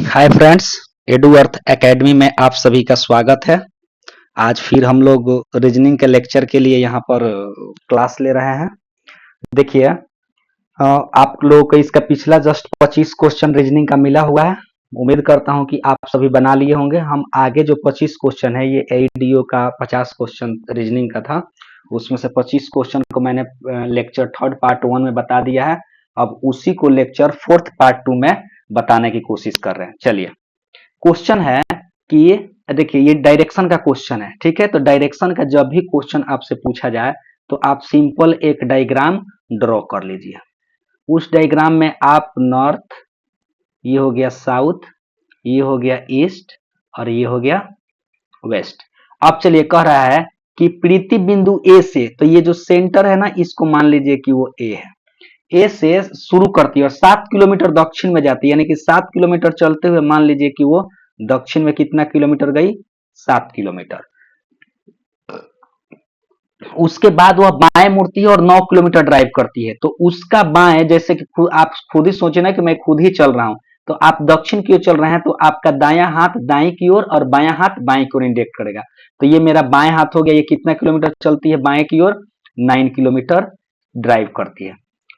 Hi friends, edu अर्थ academy में आप सभी का स्वागत है। आज फिर हम लोग रीजनिंग के लेक्चर के लिए यहाँ पर क्लास ले रहे हैं। देखिए, आप लोगों को इसका पिछला जस्ट 25 क्वेश्चन रीजनिंग का मिला हुआ है। उम्मीद करता हूँ कि आप सभी बना लिए होंगे। हम आगे जो 25 क्वेश्चन है, ये एडीओ का 50 क्वेश्चन रीजनिंग का था, उसमें से 25 क्वेश्चन को मैंने लेक्चर थर्ड पार्ट 1 में बता दिया है। अब उसी को लेक्चर फोर्थ पार्ट 2 में बताने की कोशिश कर रहे हैं। चलिए, क्वेश्चन है कि देखिए, ये डायरेक्शन का क्वेश्चन है, ठीक है। तो डायरेक्शन का जब भी क्वेश्चन आपसे पूछा जाए तो आप सिंपल एक डायग्राम ड्रॉ कर लीजिए। उस डायग्राम में आप नॉर्थ, ये हो गया साउथ, ये हो गया ईस्ट और ये हो गया वेस्ट। अब चलिए, कह रहा है कि प्रीति बिंदु ए से, तो ये जो सेंटर है ना, इसको मान लीजिए कि वो ए है। ए से शुरू करती है और 7 किलोमीटर दक्षिण में जाती है, यानी कि 7 किलोमीटर चलते हुए मान लीजिए कि वो दक्षिण में कितना किलोमीटर गई, 7 किलोमीटर। उसके बाद वह बाएं मुड़ती है और 9 किलोमीटर ड्राइव करती है। तो उसका बाएं, जैसे कि आप खुद ही सोचे ना कि मैं खुद ही चल रहा हूं, तो आप दक्षिण की ओर चल रहे हैं, तो आपका दायां हाथ दाएं की ओर और बायां हाथ बाएं की ओर इंडिकेट करेगा। तो ये मेरा बाएं हाथ हो गया। ये कितना किलोमीटर चलती है बाएं की ओर, 9 किलोमीटर ड्राइव करती है।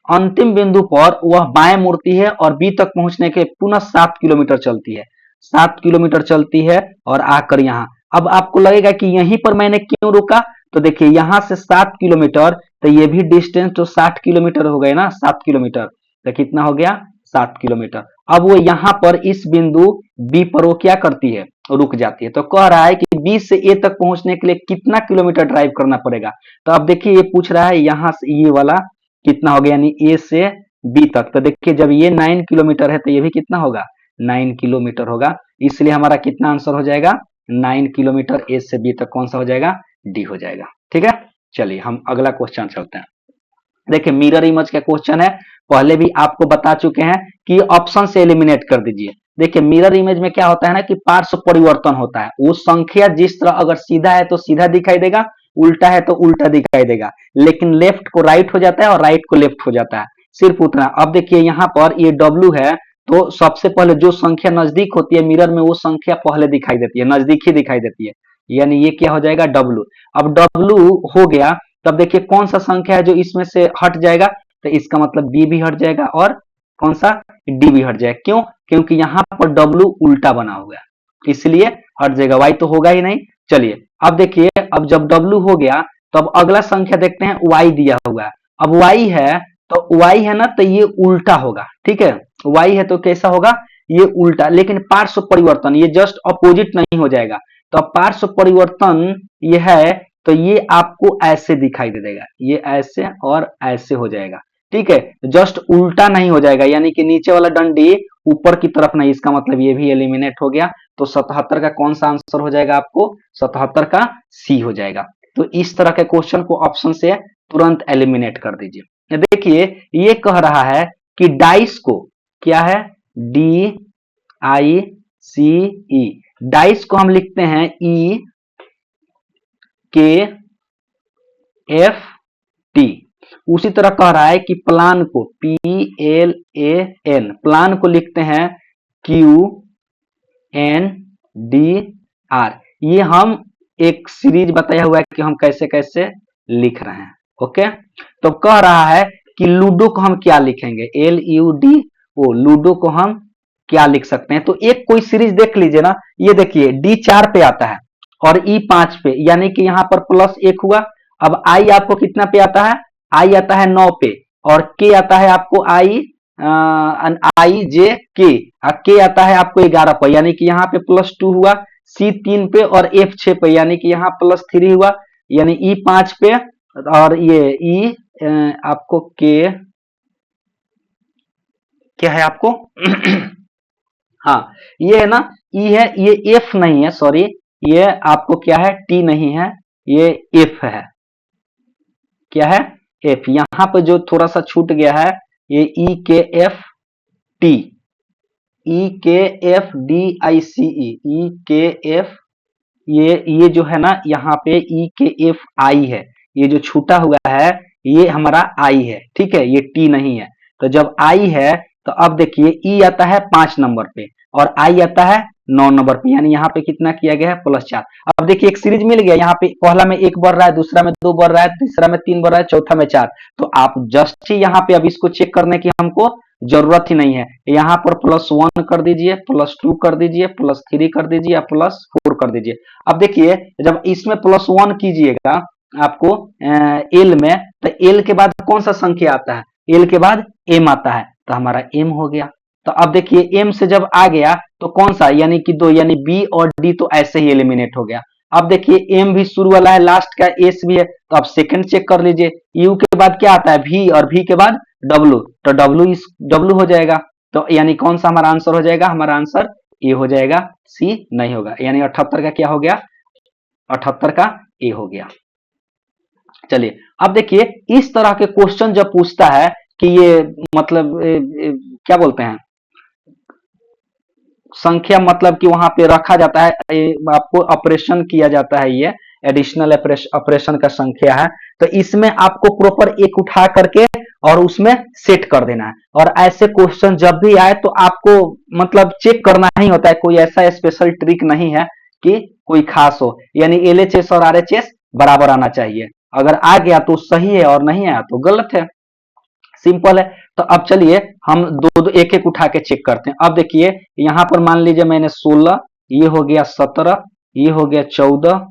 अंतिम बिंदु पर वह बाएं मुड़ती है और बी तक पहुंचने के पुनः 7 किलोमीटर चलती है। 7 किलोमीटर चलती है और आकर यहाँ, अब आपको लगेगा कि यहीं पर मैंने क्यों रुका, तो देखिए यहां से 7 किलोमीटर, तो ये भी डिस्टेंस तो 60 किलोमीटर हो गए ना, 7 किलोमीटर, तो कितना हो गया, 7 किलोमीटर। अब वो यहाँ पर इस बिंदु बी पर वो क्या करती है, रुक जाती है। तो कह रहा है कि बी से ए तक पहुंचने के लिए कितना किलोमीटर ड्राइव करना पड़ेगा। तो अब देखिए, ये पूछ रहा है यहाँ से ये वाला कितना हो गया, यानी ए से बी तक। तो देखिए, जब ये 9 किलोमीटर है तो ये भी कितना होगा, 9 किलोमीटर होगा। इसलिए हमारा कितना आंसर हो जाएगा, 9 किलोमीटर ए से बी तक। कौन सा हो जाएगा, डी हो जाएगा। ठीक है, चलिए हम अगला क्वेश्चन चलते हैं। देखिए, मिरर इमेज का क्वेश्चन है, पहले भी आपको बता चुके हैं कि ऑप्शन से एलिमिनेट कर दीजिए। देखिए, मिरर इमेज में क्या होता है ना कि पार्श्व परिवर्तन होता है। वो संख्या जिस तरह अगर सीधा है तो सीधा दिखाई देगा, उल्टा है तो उल्टा दिखाई देगा, लेकिन लेफ्ट को राइट हो जाता है और राइट को लेफ्ट हो जाता है, सिर्फ उतना। अब देखिए, यहाँ पर ये डब्ल्यू है, तो सबसे पहले जो संख्या नजदीक होती है मिरर में, वो संख्या पहले दिखाई देती है, नजदीक ही दिखाई देती है, यानी ये क्या हो जाएगा, डब्ल्यू। अब डब्ल्यू हो गया, तब देखिए कौन सा संख्या है जो इसमें से हट जाएगा, तो इसका मतलब बी भी हट जाएगा और कौन सा, डी भी हट जाएगा। क्यों, क्योंकि यहाँ पर डब्ल्यू उल्टा बना हुआ है, इसलिए हट जाएगा, वाई तो होगा ही नहीं। चलिए, अब देखिए, अब जब डब्ल्यू हो गया तो अब अगला संख्या देखते हैं, वाई दिया हुआ है। अब वाई है, तो वाई है ना, तो ये उल्टा होगा, ठीक है। वाई है तो कैसा होगा, ये उल्टा, लेकिन पार्श्व परिवर्तन ये जस्ट अपोजिट नहीं हो जाएगा। तो अब पार्श्व परिवर्तन ये है, तो ये आपको ऐसे दिखाई दे देगा, ये ऐसे और ऐसे हो जाएगा, ठीक है। जस्ट उल्टा नहीं हो जाएगा, यानी कि नीचे वाला डंडी ऊपर की तरफ नहीं, इसका मतलब ये भी एलिमिनेट हो गया। तो 77 का कौन सा आंसर हो जाएगा, आपको 77 का सी हो जाएगा। तो इस तरह के क्वेश्चन को ऑप्शन से तुरंत एलिमिनेट कर दीजिए। देखिए, ये कह रहा है कि डाइस को, क्या है, D I C E, dice को हम लिखते हैं ई के एफ टी। उसी तरह कह रहा है कि प्लान को, P L A N, plan को लिखते हैं क्यू एन डी आर। ये हम एक सीरीज बताया हुआ है कि हम कैसे कैसे लिख रहे हैं। ओके, तो कह रहा है कि लूडो को हम क्या लिखेंगे, L U D O, ludo को हम क्या लिख सकते हैं। तो एक कोई सीरीज देख लीजिए ना, ये देखिए डी 4 पे आता है और ई 5 पे, यानी कि यहाँ पर +1 हुआ। अब आई आपको कितना पे आता है, आई आता है 9 पे, और के आता है आपको आई जे के आता है आपको 11 पर, यानी कि यहाँ पे +2 हुआ। सी 3 पे और एफ 6 पे, यानी कि यहाँ +3 हुआ, यानी ई 5 पे, और ये ई आपको के क्या है आपको हाँ, ये है ना, ई है, ये एफ नहीं है, सॉरी, ये आपको क्या है, टी नहीं है, ये एफ है। क्या है, एफ। यहां पर जो थोड़ा सा छूट गया है, ये ई के एफ टी, ई के एफ डी आई सी ई के एफ, ये जो है ना, यहाँ पे ई के एफ आई है, ये जो छूटा हुआ है ये हमारा आई है, ठीक है, ये टी नहीं है। तो जब आई है तो अब देखिए ई आता है 5 नंबर पे और आई आता है 9 नंबर पे, यानी यहाँ पे कितना किया गया है +4। अब देखिए एक सीरीज मिल गया, यहाँ पे पहला में 1 बढ़ रहा है, दूसरा में 2 बढ़ रहा है, तीसरा में 3 बढ़ रहा है, चौथा में 4। तो आप जस्ट ही यहाँ पे अब इसको चेक करने की हमको जरूरत ही नहीं है, यहाँ पर +1 कर दीजिए, +2 कर दीजिए, +3 कर दीजिए या +4 कर दीजिए। अब देखिए जब इसमें +1 कीजिएगा आपको एल में, तो एल के बाद कौन सा संख्या आता है, एल के बाद एम आता है, तो हमारा एम हो गया। तो अब देखिए एम से जब आ गया तो कौन सा, यानी कि 2, यानी बी और डी तो ऐसे ही एलिमिनेट हो गया। अब देखिए एम भी शुरू वाला है, लास्ट का एस भी है, तो अब सेकंड चेक कर लीजिए, यू के बाद क्या आता है वी, और वी के बाद डब्लू, तो डब्लू हो जाएगा। तो यानी कौन सा हमारा आंसर हो जाएगा, हमारा आंसर ए हो जाएगा, सी नहीं होगा, यानी 78 का क्या हो गया, 78 का ए हो गया। चलिए अब देखिए इस तरह के क्वेश्चन जब पूछता है कि ये मतलब क्या बोलते हैं, संख्या मतलब कि वहां पे रखा जाता है, आपको ऑपरेशन किया जाता है, ये एडिशनल ऑपरेशन का संख्या है, तो इसमें आपको प्रॉपर एक उठा करके और उसमें सेट कर देना है। और ऐसे क्वेश्चन जब भी आए तो आपको मतलब चेक करना ही होता है, कोई ऐसा स्पेशल ट्रिक नहीं है कि कोई खास हो, यानी एलएचएस और आरएचएस बराबर आना चाहिए, अगर आ गया तो सही है और नहीं आया तो गलत है, सिंपल है। तो अब चलिए हम दो दो एक एक उठा के चेक करते हैं। अब देखिए यहां पर मान लीजिए मैंने 16, ये हो गया 17, ये हो गया 14,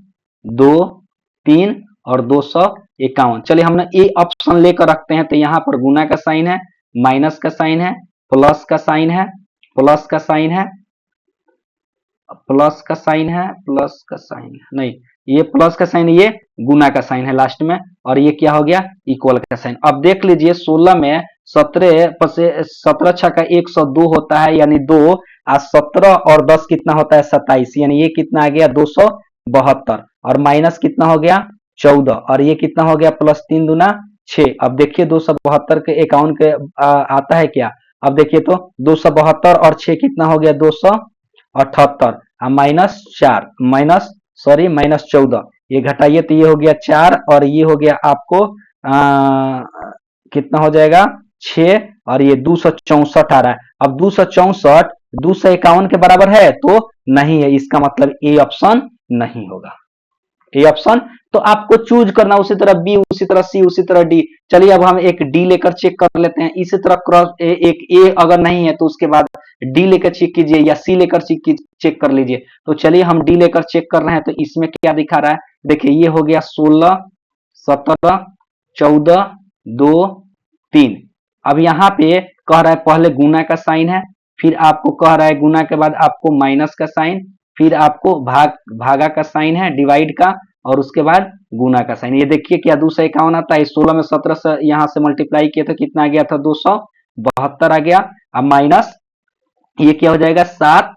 2, 3 और 251। चलिए हमने ए ऑप्शन लेकर रखते हैं, तो यहाँ पर गुना का साइन है, माइनस का साइन है, प्लस का साइन है, प्लस का साइन है, प्लस का साइन है, प्लस का साइन है, नहीं ये प्लस का साइन, ये गुना का साइन है लास्ट में, और ये क्या हो गया, इक्वल का साइन। अब देख लीजिए 16 में 17 छक्का 102 होता है, यानी 2, आज 17 और 10 कितना होता है 27, यानी ये कितना आ गया 272, और माइनस कितना हो गया 14, और ये कितना हो गया +3 दूना 6। अब देखिए 272 के अकाउंट के आता है क्या, अब देखिए तो 272 और 6 कितना हो गया 278, -4 -14, ये घटाइए तो ये हो गया 4, और ये हो गया आपको कितना हो जाएगा 6, और ये 264 आ रहा है। अब 264 251 के बराबर है तो नहीं है, इसका मतलब ए ऑप्शन नहीं होगा, ए ऑप्शन। तो आपको चूज करना, उसी तरह बी, उसी तरह सी, उसी तरह डी। चलिए अब हम एक डी लेकर चेक कर लेते हैं, इसी तरह क्रॉस एक ए अगर नहीं है तो उसके बाद डी लेकर चेक कीजिए या सी लेकर चेक कर लीजिए। तो चलिए हम डी लेकर चेक कर रहे हैं, तो इसमें क्या दिखा रहा है, देखिए ये हो गया 16, 17, 14, 2, 3। अब यहाँ पे कह रहा है पहले गुना का साइन है, फिर आपको कह रहा है गुना के बाद आपको माइनस का साइन, फिर आपको भागा का साइन है, डिवाइड का, और उसके बाद गुना का साइन। ये देखिए क्या 251 आता है, 16 में 17 से यहाँ से मल्टीप्लाई किया तो कितना आ गया था 272 आ गया। अब माइनस ये क्या हो जाएगा 7,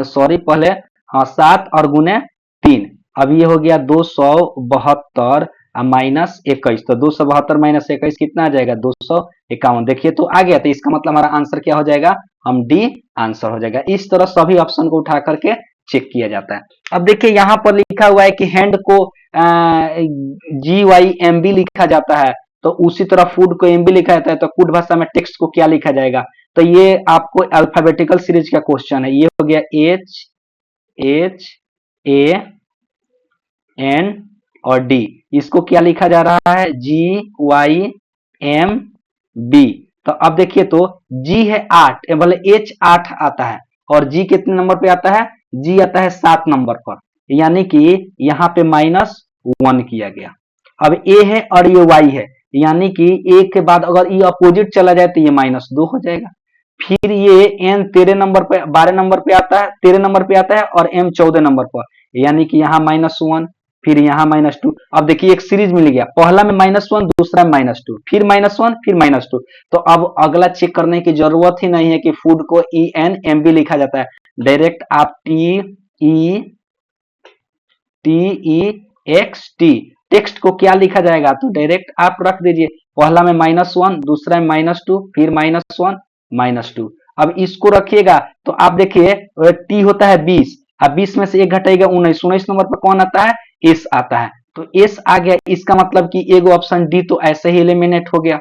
सॉरी पहले, हाँ 7 और गुने 3, अब ये हो गया 272 -21, तो 272 -21 कितना आ जाएगा 251। देखिए तो आ गया, तो इसका मतलब हमारा आंसर क्या हो जाएगा, हम डी आंसर हो जाएगा। इस तरह सभी ऑप्शन को उठा करके चेक किया जाता है। अब देखिए यहाँ पर लिखा हुआ है कि हैंड को GYMB लिखा जाता है, तो उसी तरह फूड को MB लिखा जाता है, तो फूड भाषा में टेक्स्ट को क्या लिखा जाएगा, तो ये आपको अल्फाबेटिकल सीरीज का क्वेश्चन है। ये हो गया HHAN और D, इसको क्या लिखा जा रहा है GYMB। तो अब देखिए तो G है 8, बोले H 8 आता है, और G कितने नंबर पे आता है, G आता है 7 नंबर पर, यानी कि यहाँ पे -1 किया गया। अब A है और ये Y है, यानी कि A के बाद अगर ये अपोजिट चला जाए तो ये -2 हो जाएगा। फिर ये N 13 नंबर पे 12 नंबर पे आता है, 13 नंबर पे आता है, और M 14 नंबर पर, यानी कि यहाँ -1, फिर यहाँ -2। अब देखिए एक सीरीज मिल गया, पहला में -1, दूसरा में -2, फिर -1, फिर -2। तो अब अगला चेक करने की जरूरत ही नहीं है कि फूड को ENMB लिखा जाता है, डायरेक्ट आप TEXT टेक्स्ट को क्या लिखा जाएगा, तो डायरेक्ट आप रख दीजिए, पहला में -1, दूसरा में -2, फिर -1, -2। अब इसको रखिएगा तो आप देखिए टी होता है 20, अब 20 में से एक घटाएगा 19, 19 नंबर पर कौन आता है, एस आता है, तो एस आ गया, इसका मतलब कि एगो ऑप्शन डी तो ऐसे ही एलिमिनेट हो गया।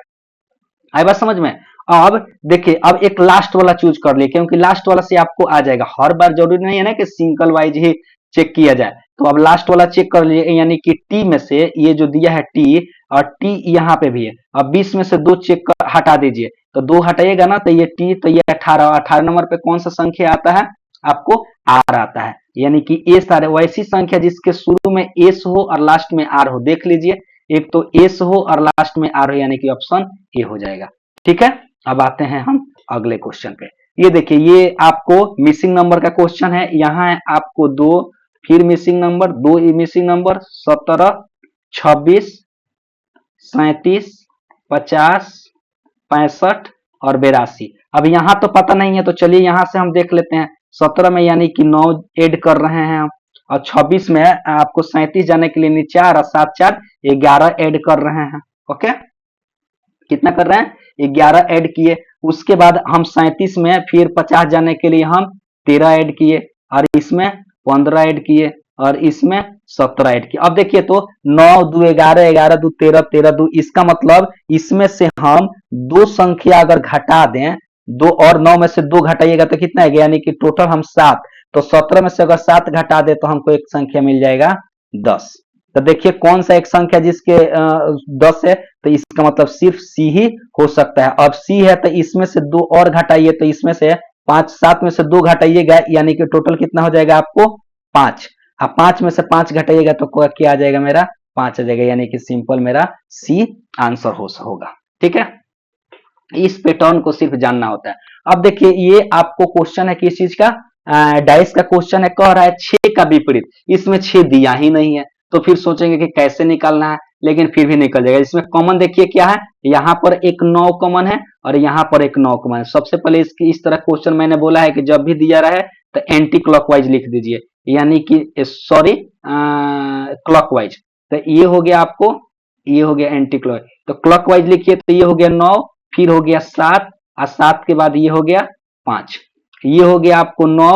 आई बात समझ में। अब देखिए, अब एक लास्ट वाला चूज कर लिए क्योंकि लास्ट वाला से आपको आ जाएगा, हर बार जरूरी नहीं है ना कि सिंगल वाइज ही चेक किया जाए। तो अब लास्ट वाला चेक कर लिए, यानी कि टी में से ये जो दिया है टी, और टी यहाँ पे भी है। अब 20 में से दो चेक कर हटा दीजिए, तो दो हटाइएगा ना, तो ये टी, तो ये 18, 18 नंबर पे कौन सा संख्या आता है आपको, आर आता है। यानी कि एस आर, वैसी संख्या जिसके शुरू में एस हो और लास्ट में आर हो, देख लीजिए, एक तो एस हो और लास्ट में आर हो, यानी कि ऑप्शन ए हो जाएगा। ठीक है, अब आते हैं हम अगले क्वेश्चन पे। ये देखिए, ये आपको मिसिंग नंबर का क्वेश्चन है। यहाँ है आपको दो, फिर मिसिंग नंबर, दो मिसिंग नंबर, 17, 26, 37, 50, 65 और 82। अब यहाँ तो पता नहीं है, तो चलिए यहाँ से हम देख लेते हैं। 17 में यानी कि 9 ऐड कर रहे हैं हम, और 26 में आपको 37 जाने के लिए 4 और 7 4 11 ऐड कर रहे हैं। ओके, कितना कर रहे हैं, 11 ऐड किए। उसके बाद हम 37 में फिर 50 जाने के लिए हम 13 ऐड किए, और इसमें 15 ऐड किए, और इसमें 17 ऐड किए। अब देखिए, तो 9 2 11, 11 2 13, 13 2, इसका मतलब इसमें से हम दो संख्या अगर घटा दें, दो और 9 में से दो घटाइएगा तो कितना है, यानी कि टोटल हम 7, तो 17 में से अगर 7 घटा दे तो हमको एक संख्या मिल जाएगा 10। तो देखिए कौन सा एक संख्या जिसके 10 है, तो इसका मतलब सिर्फ सी ही हो सकता है। अब सी है तो इसमें से दो और घटाइए, तो इसमें से 5, 7 में से दो घटाइएगा, यानी कि टोटल कितना हो जाएगा आपको 5। अब 5 में से 5 घटाइएगा तो क्या आ जाएगा, मेरा 5 आ जाएगा, यानी कि सिंपल मेरा सी आंसर होगा। ठीक है, इस पैटर्न को सिर्फ जानना होता है। अब देखिए, ये आपको क्वेश्चन है किस चीज का, डाइस का क्वेश्चन है, कह रहा है 6 का विपरीत, इसमें 6 दिया ही नहीं है, तो फिर सोचेंगे कि कैसे निकालना है, लेकिन फिर भी निकल जाएगा। इसमें कॉमन देखिए क्या है, यहाँ पर एक 9 कॉमन है और यहाँ पर एक 9 कॉमन है। सबसे पहले इसकी इस तरह क्वेश्चन मैंने बोला है कि जब भी दिया रहे तो एंटी क्लॉकवाइज लिख दीजिए, यानी कि सॉरी क्लॉकवाइज। तो ये हो गया आपको, ये हो गया एंटी क्लॉक, तो क्लॉकवाइज लिखिए, तो ये हो गया 9, फिर हो गया 7, और 7 के बाद ये हो गया 5, ये हो गया आपको 9,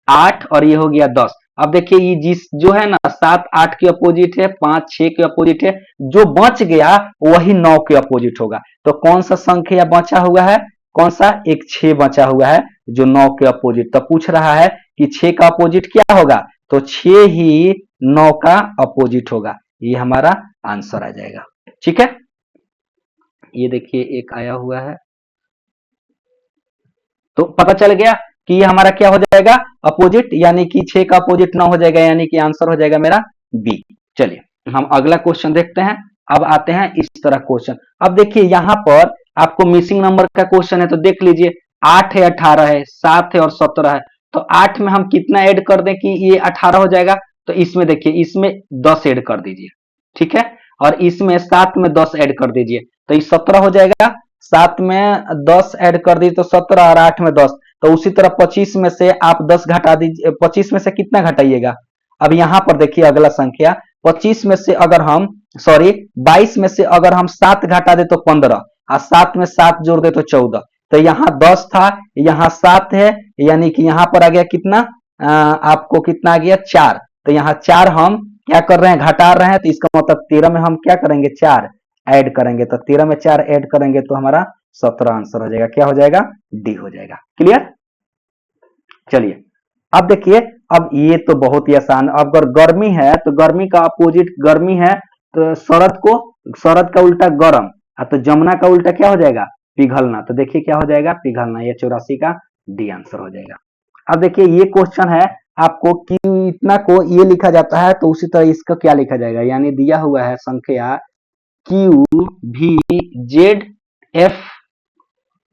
8 और ये हो गया 10। अब देखिए, ये जिस जो है ना 7 8 के अपोजिट है, 5 6 के अपोजिट है, जो बच गया वही 9 के अपोजिट होगा। तो कौन सा संख्या बचा हुआ है, कौन सा, एक 6 बचा हुआ है जो 9 के अपोजिट। तो पूछ रहा है कि 6 का अपोजिट क्या होगा, तो 6 ही 9 का अपोजिट होगा, ये हमारा आंसर आ जाएगा। ठीक है, ये देखिए एक आया हुआ है, तो पता चल गया कि ये हमारा क्या हो जाएगा, अपोजिट, यानी कि 6 का अपोजिट 9 हो जाएगा, यानी कि आंसर हो जाएगा मेरा बी। चलिए हम अगला क्वेश्चन देखते हैं। अब आते हैं इस तरह क्वेश्चन। अब देखिए यहाँ पर आपको मिसिंग नंबर का क्वेश्चन है, तो देख लीजिए 8 है, 18 है, 7 है और 17 है। तो 8 में हम कितना ऐड कर दें कि ये 18 हो जाएगा, तो इसमें देखिए, इसमें 10 ऐड कर दीजिए। ठीक है, और इसमें 7 में 10 ऐड कर दीजिए, तो ये 17 हो जाएगा। 7 में 10 ऐड कर दीजिए तो 17, और 8 में 10, तो उसी तरह 25 में से आप 10 घटा दीजिए। 25 में से कितना घटाइएगा, अब यहां पर देखिए अगला संख्या, 25 में से अगर हम सॉरी 22 में से अगर हम 7 घटा दे तो 15, और 7 में 7 जोड़ दे तो 14। तो यहाँ 10 था, यहाँ 7 है, यानी कि यहाँ पर आ गया कितना, आपको कितना आ गया 4। तो यहाँ 4 हम क्या कर रहे हैं, घटा रहे हैं, तो इसका मतलब 13 में हम क्या करेंगे, 4 ऐड करेंगे, तो 13 में 4 ऐड करेंगे तो हमारा 17 आंसर हो जाएगा। क्या हो जाएगा, डी हो जाएगा। क्लियर, चलिए अब देखिए, अब ये तो बहुत ही आसान। अब अगर गर्मी है तो गर्मी का अपोजिट, गर्मी है तो शरद का उल्टा गरम, तो जमुना का उल्टा क्या हो जाएगा, पिघलना। तो देखिए क्या हो जाएगा, पिघलना, ये 84 का डी आंसर हो जाएगा। अब देखिए ये क्वेश्चन है आपको कि इतना को ये लिखा जाता है, तो उसी तरह इसका क्या लिखा जाएगा, यानी दिया हुआ है संख्या क्यू भी जेड एफ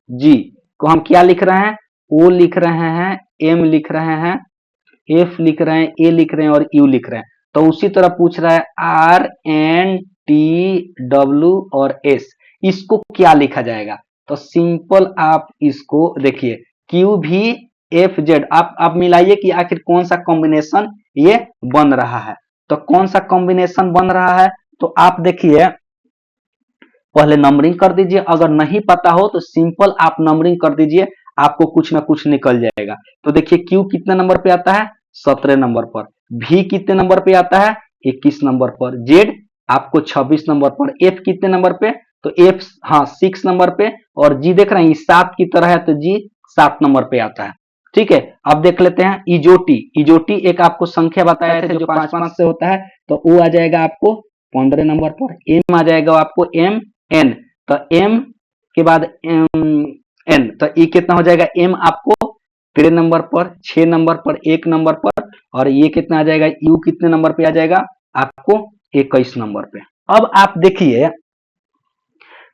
जी को हम क्या लिख रहे हैं, ओ लिख रहे हैं, एम लिख रहे हैं, एफ लिख रहे हैं, ए लिख रहे हैं और यू लिख रहे हैं। तो उसी तरह पूछ रहा है आर एन टी डब्ल्यू और एस, इसको क्या लिखा जाएगा। तो सिंपल आप इसको देखिए, क्यू भी एफ जेड, आप मिलाइए कि आखिर कौन सा कॉम्बिनेशन ये बन रहा है। तो कौन सा कॉम्बिनेशन बन रहा है, तो आप देखिए पहले नंबरिंग कर दीजिए, अगर नहीं पता हो तो सिंपल आप नंबरिंग कर दीजिए, आपको कुछ ना कुछ निकल जाएगा। तो देखिए क्यू कितने नंबर पे आता है, 17 नंबर पर, भी कितने नंबर पे आता है, 21 नंबर पर, जेड आपको 26 नंबर पर, एफ कितने नंबर पे, तो एफ हाँ 6 नंबर पे, और जी देख रहे हैं 7 की तरह है तो जी 7 नंबर पे आता है। ठीक है, अब देख लेते हैं इजोटी। इजोटी एक आपको संख्या बताए थे जो 5-5 से होता है, तो वो आ जाएगा आपको 15 नंबर पर। एम आ जाएगा आपको एम एन, तो एम के बाद एन, तो ये कितना हो जाएगा, एम आपको 13 नंबर पर, 6 नंबर पर, 1 नंबर पर, और ये कितना आ जाएगा, यू कितने नंबर पे आ जाएगा आपको 21 नंबर पे। अब आप देखिए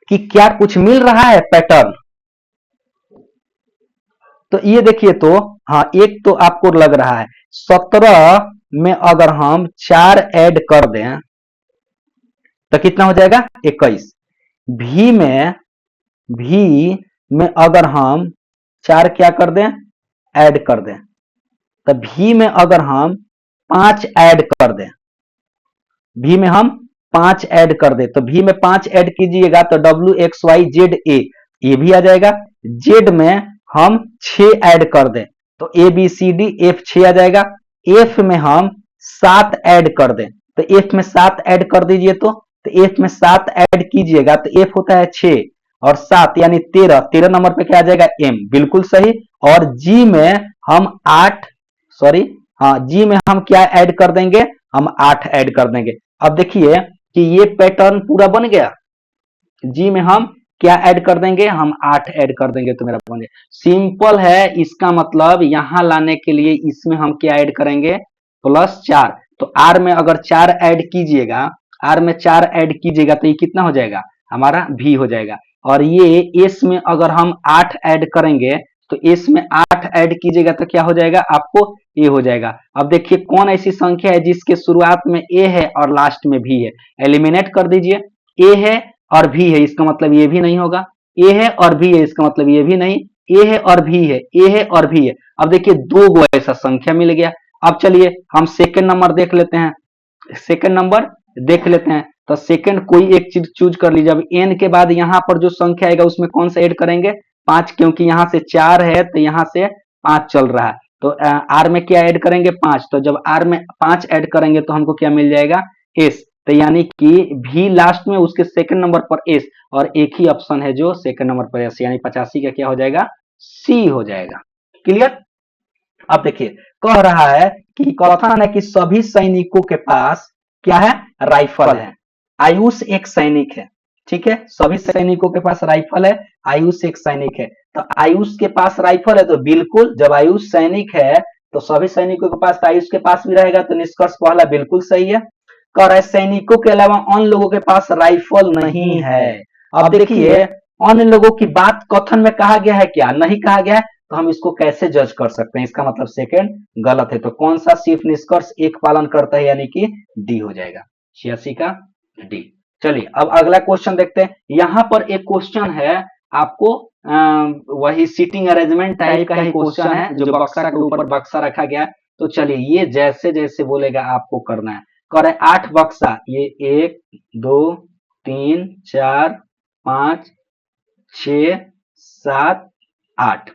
कि क्या कुछ मिल रहा है पैटर्न, तो ये देखिए तो हाँ एक तो आपको लग रहा है 17 में अगर हम 4 ऐड कर दें तो कितना हो जाएगा 21। भी में भी में अगर हम 4 क्या कर दें ऐड कर दें, तो भी में अगर हम 5 ऐड कर दें, भी में हम 5 ऐड कर दे, तो भी में 5 ऐड कीजिएगा तो W X Y Z A ये भी आ जाएगा। जेड में हम 6 ऐड कर दें तो A B C D F 6 आ जाएगा। एफ में हम 7 ऐड कर दें, तो एफ में 7 ऐड कर दीजिए, तो एफ में 7 ऐड कीजिएगा तो एफ होता है 6 और 7 यानी 13, 13 नंबर पे क्या आ जाएगा एम, बिल्कुल सही। और जी में हम 8 सॉरी हाँ जी में हम क्या ऐड कर देंगे, हम 8 ऐड कर देंगे। अब देखिए कि ये पैटर्न पूरा बन गया। जी में हम क्या ऐड कर देंगे, हम 8 ऐड कर देंगे तो मेरा बन गया। सिंपल है, इसका मतलब यहां लाने के लिए इसमें हम क्या ऐड करेंगे +4, तो आर में अगर 4 ऐड कीजिएगा, आर में 4 ऐड कीजिएगा तो ये कितना हो जाएगा हमारा भी हो जाएगा। और ये एस में अगर हम 8 ऐड करेंगे तो एस में 8 ऐड कीजिएगा तो क्या हो जाएगा आपको ए हो जाएगा। अब देखिए कौन ऐसी संख्या है जिसके शुरुआत में ए है और लास्ट में भी है, एलिमिनेट कर दीजिए। ए है और भी है इसका मतलब ये भी नहीं होगा, ए है और भी है इसका मतलब ये भी नहीं, ए है और भी है, ए है और भी है। अब देखिए 2 गो ऐसा संख्या मिल गया। अब चलिए हम सेकंड नंबर देख लेते हैं, सेकंड नंबर देख लेते हैं, तो सेकंड कोई एक चीज चूज कर लीजिए। अब एन के बाद यहाँ पर जो संख्या आएगा उसमें कौन सा ऐड करेंगे 5, क्योंकि यहाँ से 4 है तो यहाँ से 5 चल रहा है, तो आर में क्या ऐड करेंगे 5, तो जब आर में 5 ऐड करेंगे तो हमको क्या मिल जाएगा एस, तो यानी कि भी लास्ट में उसके सेकंड नंबर पर एस, और एक ही ऑप्शन है जो सेकंड नंबर पर एस, यानी 85 का क्या हो जाएगा सी हो जाएगा। क्लियर। अब देखिए कह रहा है कि कथन है कि सभी सैनिकों के पास क्या है राइफल है। आयुष एक सैनिक है, ठीक है, सभी सैनिकों के पास राइफल है, आयुष एक सैनिक है, तो आयुष के पास राइफल है तो बिल्कुल जब आयुष सैनिक है तो सभी सैनिकों के पास आयुष के पास भी रहेगा, तो निष्कर्ष पहला बिल्कुल सही है। कह रहा है सैनिकों के अलावा अन्य लोगों के पास राइफल नहीं है। अब देखिए अन्य लोगों की बात कथन में कहा गया है क्या, नहीं कहा गया है, तो हम इसको कैसे जज कर सकते हैं, इसका मतलब सेकंड गलत है, तो कौन सा सिर्फ निष्कर्ष एक पालन करता है, यानी कि डी हो जाएगा 86 का डी। चलिए अब अगला क्वेश्चन देखते हैं। यहां पर एक क्वेश्चन है आपको वही सीटिंग अरेंजमेंट टाइप का ही क्वेश्चन है, जो बक्सा के ऊपर बक्सा रखा गया है, तो चलिए ये जैसे जैसे बोलेगा आपको करना है। कर 8 बक्सा, ये 1 2 3 4 5 6 7 8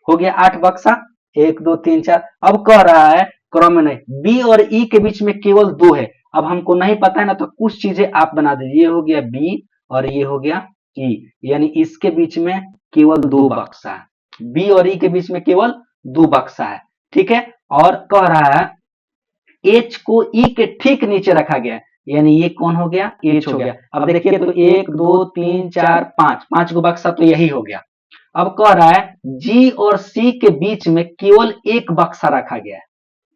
हो गया 8 बक्सा, 1 2 3 4। अब कह रहा है क्रम में नहीं, बी और ई के बीच में केवल 2 है। अब हमको नहीं पता है ना, तो कुछ चीजें आप बना दीजिए, ये हो गया बी और ये हो गया ई, यानी इसके बीच में केवल 2 बक्सा है, बी और ई के बीच में केवल 2 बक्सा है, ठीक है। और कह रहा है एच को ई के ठीक नीचे रखा गया है, यानी ये कौन हो गया एच हो गया। अब देखिए तो 1 2 3 4 5, 5 गो बक्सा तो यही हो गया। अब कह रहा है जी और सी के बीच में केवल एक बक्सा रखा गया है,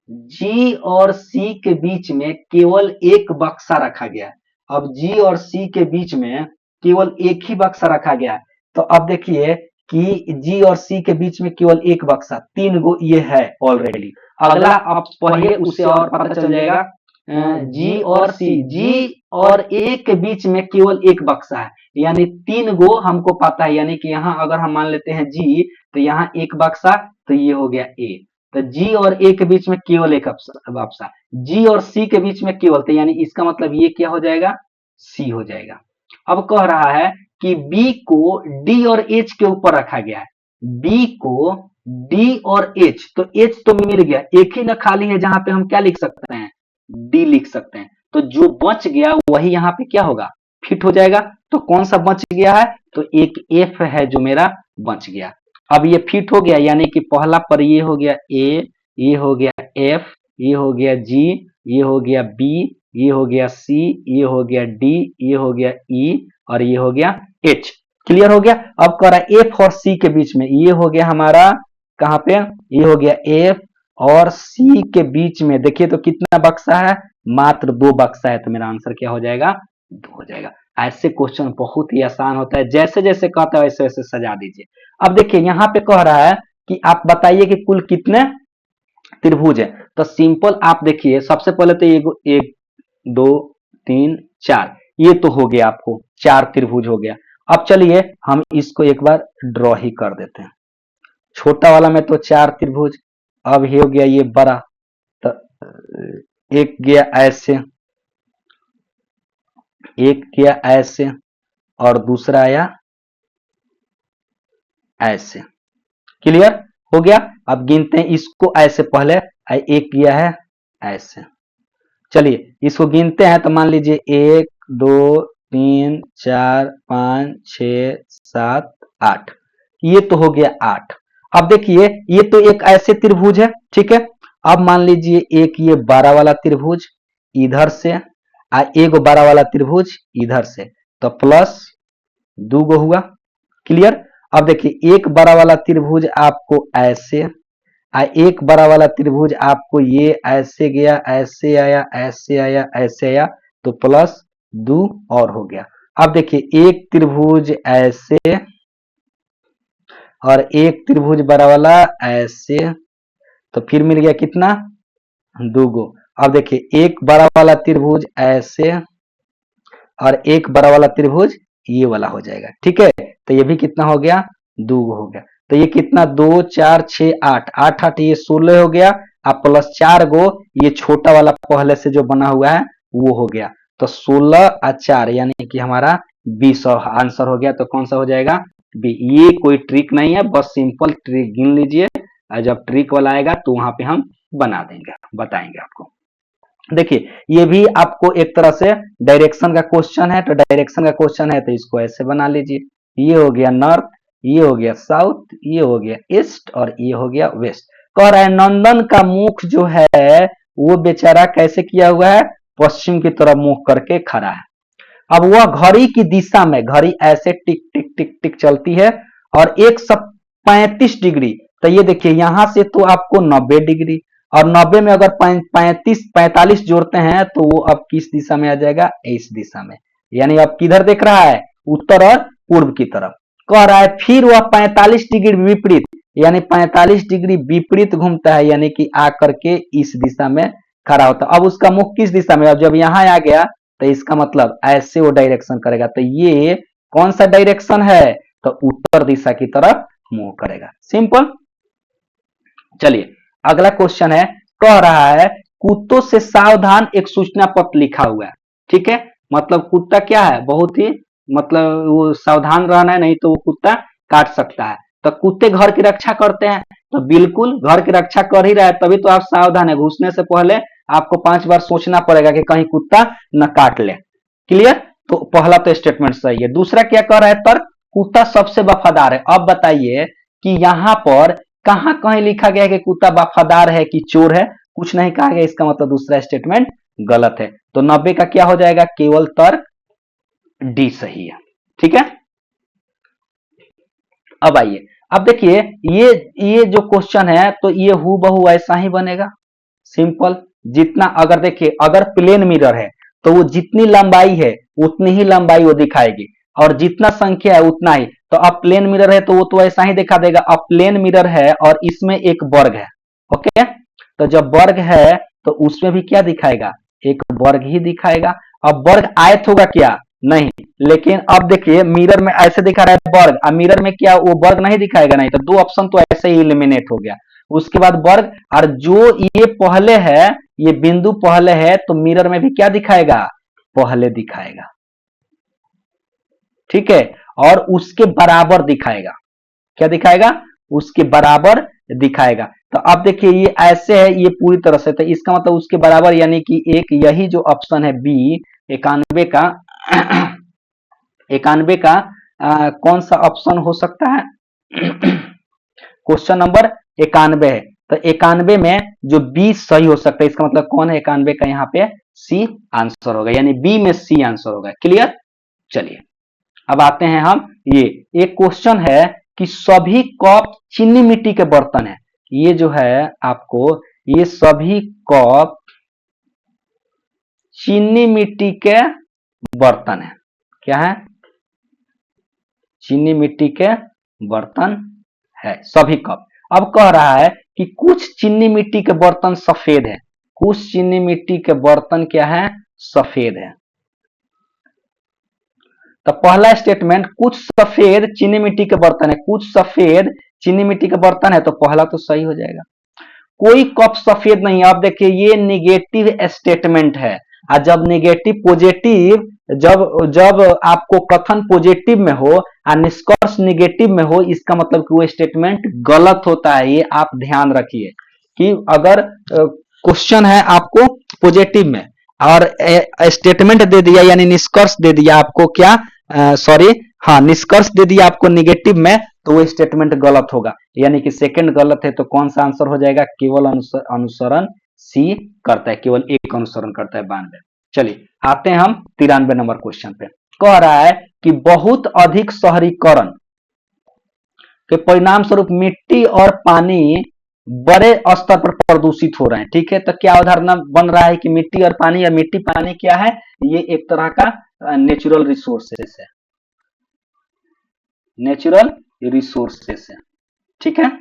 जी और सी के बीच में केवल एक बक्सा रखा गया है। अब जी और सी के बीच में केवल एक ही बक्सा रखा गया है, तो अब देखिए कि जी और सी के बीच में केवल एक बक्सा, 3 गो ये है ऑलरेडी। अगला आप पढ़िए उससे और पता चल जाएगा। जी और सी, जी और ए के बीच में केवल एक बक्सा है, यानी 3 गो हमको पता है, यानी कि यहाँ अगर हम मान लेते हैं जी तो यहाँ एक बक्सा, तो ये हो गया ए, तो जी और ए के बीच में केवल एक बक्सा, जी और सी के बीच में केवल, तो यानी इसका मतलब ये क्या हो जाएगा सी हो जाएगा। अब कह रहा है कि बी को डी और एच के ऊपर रखा गया है, बी को डी और एच, तो एच तो मिल गया, एक ही ना खाली है जहां पे हम क्या लिख सकते हैं डी लिख सकते हैं, तो जो बच गया वही यहाँ पे क्या होगा फिट हो जाएगा। तो कौन सा बच गया है, तो एक एफ है जो मेरा बच गया। अब ये फिट हो गया यानी कि पहला पर ये हो गया ए, ये हो गया एफ, ये हो गया जी, ये हो गया बी, ये हो गया सी, ये हो गया डी, ये हो गया ई और ये हो गया एच। क्लियर हो गया। अब कह रहा है एफ और सी के बीच में, ये हो गया हमारा कहां पे, ये हो गया एफ और सी के बीच में। देखिए तो कितना बक्सा है, मात्र 2 बक्सा है। तो मेरा आंसर क्या हो जाएगा, 2 हो जाएगा। ऐसे क्वेश्चन बहुत ही आसान होता है, जैसे जैसे कहता है वैसे वैसे सजा दीजिए। अब देखिए यहाँ पे कह रहा है कि आप बताइए कि कुल कितने त्रिभुज है। तो सिंपल आप देखिए, सबसे पहले तो एक, दो, तीन, चार, ये तो हो गया आपको 4 त्रिभुज हो गया। अब चलिए हम इसको एक बार ड्रॉ ही कर देते हैं। छोटा वाला में तो 4 त्रिभुज, अब ये हो गया ये बड़ा, तो एक गया ऐसे, एक गया ऐसे और दूसरा आया ऐसे। क्लियर हो गया। अब गिनते हैं इसको ऐसे, पहले एक गया है ऐसे। चलिए इसको गिनते हैं, तो मान लीजिए 1 2 3 4 5 6 7 8, ये तो हो गया 8। अब देखिए ये तो एक ऐसे त्रिभुज है, ठीक है। अब मान लीजिए एक ये बड़ा वाला त्रिभुज इधर से, एक बड़ा वाला त्रिभुज इधर से, तो प्लस 2 गो हुआ। क्लियर। अब देखिए एक बड़ा वाला त्रिभुज आपको ऐसे, एक बड़ा वाला त्रिभुज आपको ये ऐसे गया, ऐसे आया, ऐसे आया, ऐसे आया, तो प्लस 2 और हो गया। अब देखिए एक त्रिभुज ऐसे और एक त्रिभुज बड़ा वाला ऐसे, तो फिर मिल गया कितना, 2 गो। अब देखिए एक बड़ा वाला त्रिभुज ऐसे और एक बड़ा वाला त्रिभुज ये वाला हो जाएगा, ठीक है। तो ये भी कितना हो गया, 2 हो गया। तो ये कितना, 2 4 6 8, 8 8 ये 16 हो गया। अब प्लस 4 गो ये छोटा वाला पहले से जो बना हुआ है वो हो गया। तो 16 और 4 यानी कि हमारा 20 आंसर हो गया। तो कौन सा हो जाएगा, बी। ये कोई ट्रिक नहीं है, बस सिंपल ट्रिक गिन लीजिए, और जब ट्रिक वाला आएगा तो वहां पे हम बना देंगे, बताएंगे आपको। देखिए ये भी आपको एक तरह से डायरेक्शन का क्वेश्चन है, तो डायरेक्शन का क्वेश्चन है तो इसको ऐसे बना लीजिए। ये हो गया नॉर्थ, ये हो गया साउथ, ये हो गया ईस्ट और ये हो गया वेस्ट। कह रहा है नंदन का मुख जो है वो बेचारा कैसे किया हुआ है, पश्चिम की तरफ मुख करके खड़ा है। अब वह घड़ी की दिशा में, घड़ी ऐसे टिक टिक टिक टिक चलती है और 135 डिग्री, तो ये देखिए यहां से तो आपको 90 डिग्री, और 90 में अगर 45 जोड़ते हैं तो वो अब किस दिशा में आ जाएगा, इस दिशा में। यानी अब किधर देख रहा है, उत्तर और पूर्व की तरफ। कह रहा है फिर वह 45 डिग्री विपरीत, यानी 45 डिग्री विपरीत घूमता है, यानी कि आकर के इस दिशा में खड़ा होता है। अब उसका मुख किस दिशा में, अब जब यहां आ गया तो इसका मतलब ऐसे वो डायरेक्शन करेगा। तो ये कौन सा डायरेक्शन है, तो उत्तर दिशा की तरफ मूव करेगा। सिंपल। चलिए अगला क्वेश्चन है, कह रहा है कुत्तों से सावधान एक सूचना पत्र लिखा हुआ है, ठीक है। मतलब कुत्ता क्या है, बहुत ही मतलब वो सावधान रहना है, नहीं तो वो कुत्ता काट सकता है। तो कुत्ते घर की रक्षा करते हैं, तो बिल्कुल घर की रक्षा कर ही रहा है, तभी तो आप सावधान है। घुसने से पहले आपको 5 बार सोचना पड़ेगा कि कहीं कुत्ता न काट ले। क्लियर। तो पहला तो स्टेटमेंट सही है। दूसरा क्या कह रहा है, तर्क, कुत्ता सबसे वफादार है। अब बताइए कि यहाँ पर कहां कहीं लिखा गया है कि कुत्ता वफादार है कि चोर है, कुछ नहीं कहा गया। इसका मतलब दूसरा स्टेटमेंट गलत है। तो 90 का क्या हो जाएगा, केवल तर्क डी सही है, ठीक है। अब आइए, अब देखिए ये जो क्वेश्चन है तो ये हूबहू ऐसा ही बनेगा। सिंपल। जितना अगर देखिए अगर प्लेन मिरर है तो वो जितनी लंबाई है उतनी ही लंबाई वो दिखाएगी, और जितना संख्या है उतना ही। तो अब प्लेन मिरर है तो वो तो ऐसा ही दिखा देगा। अब प्लेन मिरर है और इसमें एक वर्ग है, ओके। तो जब वर्ग है तो उसमें भी क्या दिखाएगा, एक वर्ग ही दिखाएगा। अब वर्ग आयत होगा क्या, नहीं। लेकिन अब देखिए मिरर में ऐसे दिखा रहा है वर्ग, अब मिरर में क्या वो वर्ग नहीं दिखाएगा, नहीं। तो 2 ऑप्शन तो ऐसे ही एलिमिनेट हो गया। उसके बाद वर्ग, और जो ये पहले है, ये बिंदु पहले है, तो मिरर में भी क्या दिखाएगा, पहले दिखाएगा, ठीक है। और उसके बराबर दिखाएगा, क्या दिखाएगा, उसके बराबर दिखाएगा। तो अब देखिए ये ऐसे है, ये पूरी तरह से, तो इसका मतलब उसके बराबर, यानी कि एक यही जो ऑप्शन है बी 91 का 91 का कौन सा ऑप्शन हो सकता है? क्वेश्चन नंबर 91 है, तो 91 में जो बी सही हो सकता है, इसका मतलब कौन है 91 का? यहाँ पे सी आंसर होगा, यानी बी में सी आंसर होगा। क्लियर? चलिए अब आते हैं हम, ये एक क्वेश्चन है कि सभी कप चीनी मिट्टी के बर्तन है। ये जो है आपको, ये सभी कप चीनी मिट्टी के बर्तन है। क्या है? चीनी मिट्टी के बर्तन है सभी कप। अब कह रहा है कि कुछ चीनी मिट्टी के बर्तन सफेद है, कुछ चीनी मिट्टी के बर्तन क्या है? सफेद है। तो पहला स्टेटमेंट, कुछ सफेद चीनी मिट्टी के बर्तन है, कुछ सफेद चीनी मिट्टी के बर्तन है, तो पहला तो सही हो जाएगा। कोई कप सफेद नहीं है। अब देखिए ये निगेटिव स्टेटमेंट है, और जब निगेटिव पॉजिटिव, जब जब आपको कथन पॉजिटिव में हो और निष्कर्ष निगेटिव में हो, इसका मतलब कि वो स्टेटमेंट गलत होता है। ये आप ध्यान रखिए कि अगर क्वेश्चन है आपको पॉजिटिव में और स्टेटमेंट दे दिया यानी निष्कर्ष दे दिया आपको, क्या सॉरी हाँ निष्कर्ष दे दिया आपको निगेटिव में, तो वो स्टेटमेंट गलत होगा, यानी कि सेकंड गलत है। तो कौन सा आंसर हो जाएगा? केवल अनुसरण सी करता है, केवल एक अनुसरण करता है 92। चलिए आते हैं हम 93 नंबर क्वेश्चन पे। कह रहा है कि बहुत अधिक शहरीकरण के परिणाम स्वरूप मिट्टी और पानी बड़े स्तर पर प्रदूषित हो रहे हैं। ठीक है, तो क्या अवधारणा बन रहा है कि मिट्टी और पानी, या मिट्टी पानी क्या है? ये एक तरह का नेचुरल रिसोर्सेस है, नेचुरल रिसोर्सेस है। ठीक है,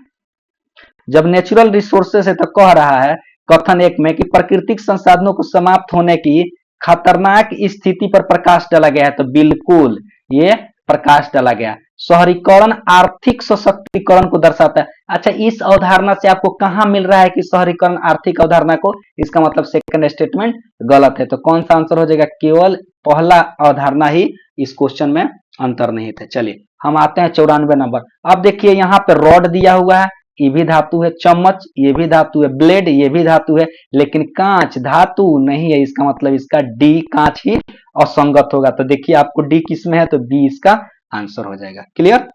जब नेचुरल रिसोर्सेस है तो कह रहा है कथन एक में कि प्राकृतिक संसाधनों को समाप्त होने की खतरनाक स्थिति पर प्रकाश डाला गया है। तो बिल्कुल ये प्रकाश डाला गया। शहरीकरण आर्थिक सशक्तिकरण को दर्शाता है। अच्छा, इस अवधारणा से आपको कहां मिल रहा है कि शहरीकरण आर्थिक अवधारणा को? इसका मतलब सेकंड स्टेटमेंट गलत है। तो कौन सा आंसर हो जाएगा? केवल पहला अवधारणा ही इस क्वेश्चन में अंतर्निहित है। चलिए हम आते हैं 94 नंबर। अब देखिए यहाँ पे रॉड दिया हुआ है, ये भी धातु है, चम्मच ये भी धातु है, ब्लेड ये भी धातु है, लेकिन कांच धातु नहीं है। इसका मतलब इसका डी कांच ही असंगत होगा। तो देखिए आपको डी किस में है, तो बी इसका आंसर हो जाएगा। क्लियर?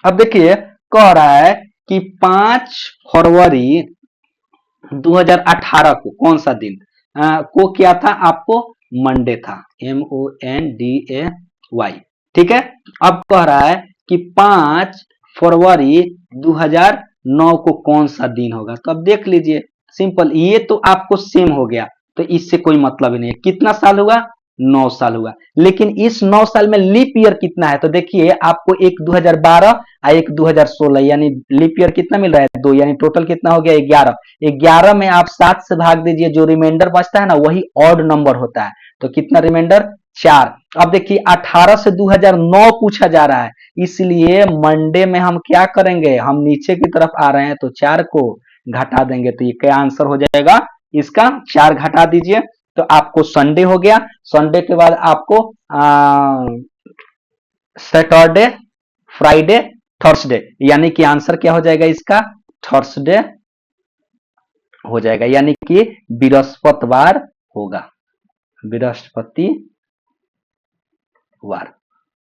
अब देखिए कह रहा है कि 5 फरवरी 2018 को कौन सा दिन को क्या था? आपको मंडे था, MONDAY। ठीक है, अब कह रहा है कि 5 फरवरी 2009 को कौन सा दिन होगा? तो अब देख लीजिए, सिंपल, ये तो आपको सेम हो गया, तो इससे कोई मतलब ही नहीं है। कितना साल हुआ? 9 साल हुआ। लेकिन इस 9 साल में लीप ईयर कितना है? तो देखिए आपको एक 2012 और एक 2016, यानी लीप ईयर कितना मिल रहा है? 2, यानी टोटल कितना हो गया? 11। 11 में आप 7 से भाग दीजिए, जो रिमाइंडर बचता है ना वही ऑड नंबर होता है। तो कितना रिमाइंडर? 4। अब देखिए 18 से 2009 पूछा जा रहा है, इसलिए मंडे में हम क्या करेंगे? हम नीचे की तरफ आ रहे हैं तो 4 को घटा देंगे। तो ये क्या आंसर हो जाएगा इसका? 4 घटा दीजिए तो आपको संडे हो गया। संडे के बाद आपको सैटरडे, फ्राइडे, थर्सडे, यानी कि आंसर क्या हो जाएगा इसका? थर्सडे हो जाएगा, यानी कि बृहस्पतिवार होगा, बृहस्पतिवार।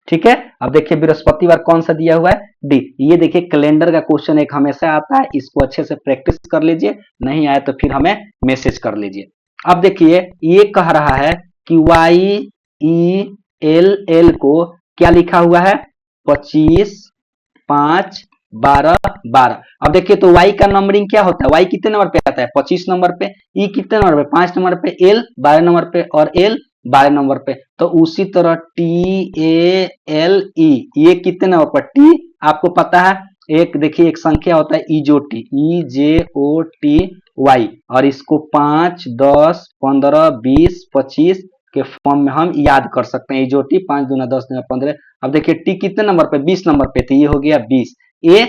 ठीक है, अब देखिए बृहस्पतिवार कौन सा दिया हुआ है? डी। ये देखिए कैलेंडर का क्वेश्चन एक हमेशा आता है, इसको अच्छे से प्रैक्टिस कर लीजिए, नहीं आए तो फिर हमें मैसेज कर लीजिए। अब देखिए ये कह रहा है कि YELL को क्या लिखा हुआ है? 25, 5, 12, 12। अब देखिए तो y का नंबरिंग क्या होता है? y कितने नंबर पे आता है? 25 नंबर पे। e कितने नंबर पे? 5 नंबर पे। l 12 नंबर पे और l 12 नंबर पे। तो उसी तरह TALE ये कितने नंबर पर? t आपको पता है, एक देखिए एक संख्या होता है EJOTY, और इसको 5, 10, 15, 20, 25 के फॉर्म में हम याद कर सकते हैं। EJOT 5 दूना 10 दूना 15। अब देखिए टी कितने नंबर पे? 20 नंबर पे थे, ये हो गया 20। ए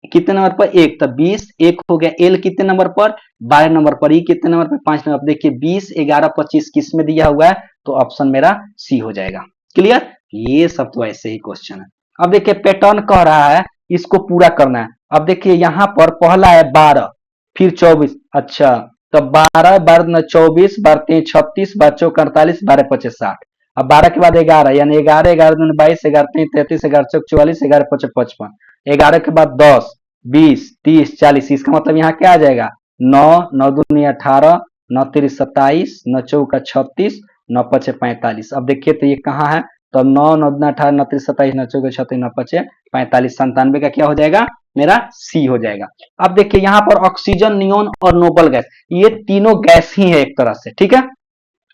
कितने नंबर पर? 1, तो 20 1 हो गया। एल कितने नंबर पर? 12 नंबर पर। ई कितने नंबर पे? 5 नंबर। देखिए 20, 11, 25 किस में दिया हुआ है? तो ऑप्शन मेरा सी हो जाएगा। क्लियर? ये सब तो ऐसे ही क्वेश्चन है। अब देखिए पैटर्न कह रहा है, इसको पूरा करना है। अब देखिए यहाँ पर पहला है 12, फिर 24। अच्छा, तो 12 12 24, 12 3 36, 12 4 48, 12 5 60। अब 12 के बाद 11, यानी 11, 11 दूनी 22, 11 तीन 33, 11 चौक 44, 11 पचक 55, 11 के बाद 10, 20, 30, 40, इसका मतलब यहाँ क्या आ जाएगा 9, 9 दूनी 18, 9 तिरी 27, 9 चौका 36, 9 पचे 45। अब देखिए तो ये कहाँ है, तो अब 9, 9 दूनी 18, 9 तिरी 27, 9 चौका 36, 9 पचे 45, 97 का क्या हो जाएगा मेरा सी हो जाएगा। अब देखिए यहाँ पर ऑक्सीजन, नियोन और नोबल गैस, ये तीनों गैस ही है एक तरह से, ठीक है।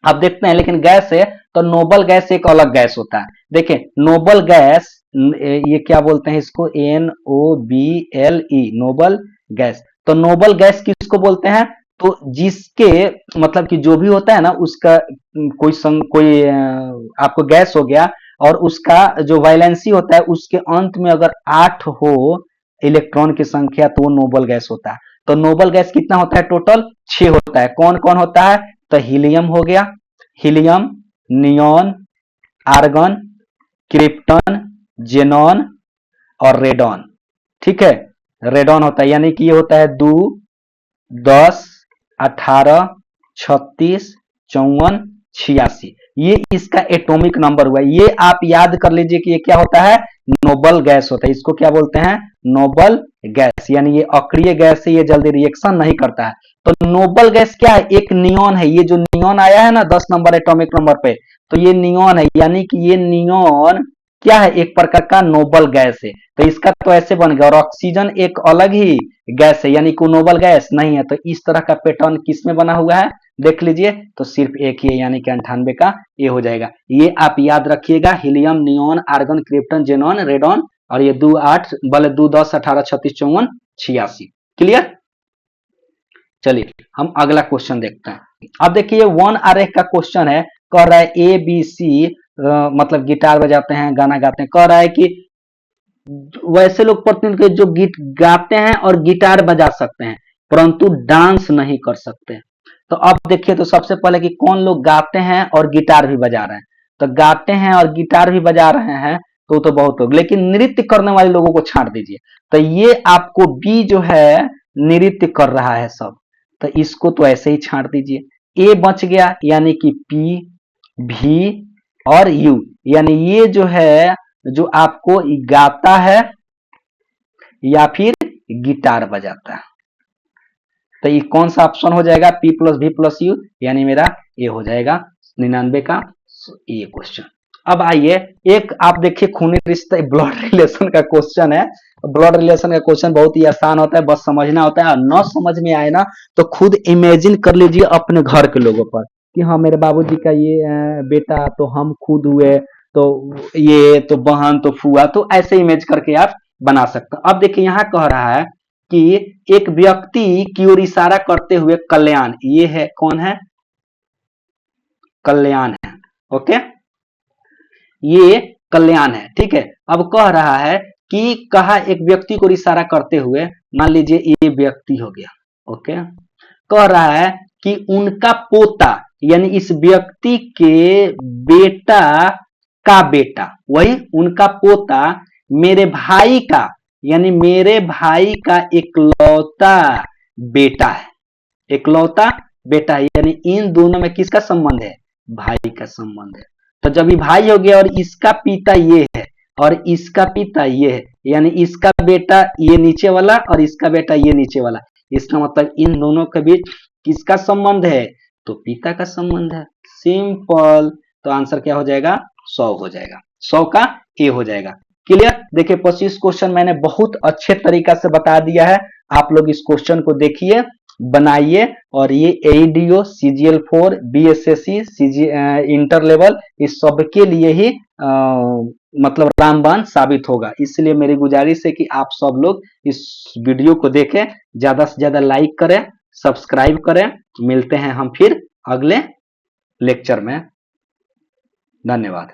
अब देखते हैं, लेकिन गैस है तो नोबल गैस एक अलग गैस होता है। देखिए नोबल गैस, ये क्या बोलते हैं इसको, NOBLE, नोबल गैस। तो नोबल गैस किसको बोलते हैं, तो जिसके मतलब कि जो भी होता है ना उसका कोई आपको गैस हो गया और उसका जो वैलेंसी होता है उसके अंत में अगर 8 हो इलेक्ट्रॉन की संख्या तो वो नोबल गैस होता है। तो नोबल गैस कितना होता है, टोटल 6 होता है। कौन कौन होता है, तो हीलियम हो गया, helium, neon, argon, krypton, xenon और रेडॉन, ठीक है। रेडॉन होता है, यानी कि ये होता है 2, 10, 18, 36, 54, 86, ये इसका एटॉमिक नंबर हुआ। ये आप याद कर लीजिए कि ये क्या होता है, नोबल गैस होता है। इसको क्या बोलते हैं, नोबल गैस, यानी ये अक्रिय गैस है, ये जल्दी रिएक्शन नहीं करता है। तो नोबल गैस क्या है, एक नियॉन है। ये जो नियॉन आया है ना 10 नंबर एटॉमिक नंबर पे, तो ये नियॉन है, यानी कि ये नियॉन क्या है, एक प्रकार का नोबल गैस है। तो इसका तो ऐसे बन गया। और ऑक्सीजन एक अलग ही गैस है, यानी कि नोबल गैस नहीं है। तो इस तरह का पैटर्न किस में बना हुआ है देख लीजिए, तो सिर्फ एक ही है, यानी कि 98 का ये हो जाएगा। ये आप याद रखिएगा, helium, neon, argon, krypton, xenon, radon, और ये 2, 8 बल्कि 2, 10, 18, 36, 54, 86। क्लियर। चलिए हम अगला क्वेश्चन देखते हैं। अब देखिए 1 आरेख का क्वेश्चन है, कह रहा है ABC, मतलब गिटार बजाते हैं, गाना गाते हैं। कह रहा है कि वैसे लोग प्रतिनिधित्व जो गीत गाते हैं और गिटार बजा सकते हैं परंतु डांस नहीं कर सकते। तो अब देखिए तो सबसे पहले कि कौन लोग गाते हैं और गिटार भी बजा रहे हैं। तो गाते हैं और गिटार भी बजा रहे हैं तो बहुत लोग, लेकिन नृत्य करने वाले लोगों को छांट दीजिए। तो ये आपको बी जो है नृत्य कर रहा है सब, तो इसको तो ऐसे ही छांट दीजिए। ए बच गया, यानी कि पी, भी और यू, यानी ये जो है जो आपको गाता है या फिर गिटार बजाता है। तो ये कौन सा ऑप्शन हो जाएगा, P plus V plus you, यानी मेरा ये हो जाएगा 99 का ये क्वेश्चन। अब आइए एक आप देखिए खूनी रिश्ता ब्लड रिलेशन का क्वेश्चन है। ब्लड रिलेशन का क्वेश्चन बहुत ही आसान होता है, बस समझना होता है। न समझ में आए ना तो खुद इमेजिन कर लीजिए अपने घर के लोगों पर कि हाँ मेरे बाबूजी का ये बेटा, तो हम खुद हुए, तो ये तो बहन, तो फुआ, तो ऐसे इमेज करके आप बना सकते हो। अब देखिए यहाँ कह रहा है कि एक व्यक्ति की ओर इशारा करते हुए कल्याण, ये है कौन है, कल्याण है, ओके, ये कल्याण है, ठीक है। अब कह रहा है कि कहा एक व्यक्ति को इशारा करते हुए, मान लीजिए ये व्यक्ति हो गया, ओके। कह रहा है कि उनका पोता, यानी इस व्यक्ति के बेटा का बेटा, वही उनका पोता मेरे भाई का, यानी मेरे भाई का इकलौता बेटा है, इकलौता बेटा है, यानी इन दोनों में किसका संबंध है, भाई का संबंध है। तो जब ये भाई हो गया और इसका पिता ये है और इसका पिता ये है, यानी इसका बेटा ये नीचे वाला और इसका बेटा ये नीचे वाला, इसका मतलब इन दोनों के बीच किसका संबंध है, तो पिता का संबंध है। सिंपल। तो आंसर क्या हो जाएगा, 100 हो जाएगा, 100 का ए हो जाएगा। क्लियर। देखिए 25 क्वेश्चन मैंने बहुत अच्छे तरीका से बता दिया है, आप लोग इस क्वेश्चन को देखिए, बनाइए, और ये एईडीओ, CGL4, BSSC, इंटर लेवल, इस सब के लिए ही मतलब रामबाण साबित होगा। इसलिए मेरी गुजारिश है कि आप सब लोग इस वीडियो को देखें, ज्यादा से ज्यादा लाइक करें, सब्सक्राइब करें। मिलते हैं हम फिर अगले लेक्चर में। धन्यवाद।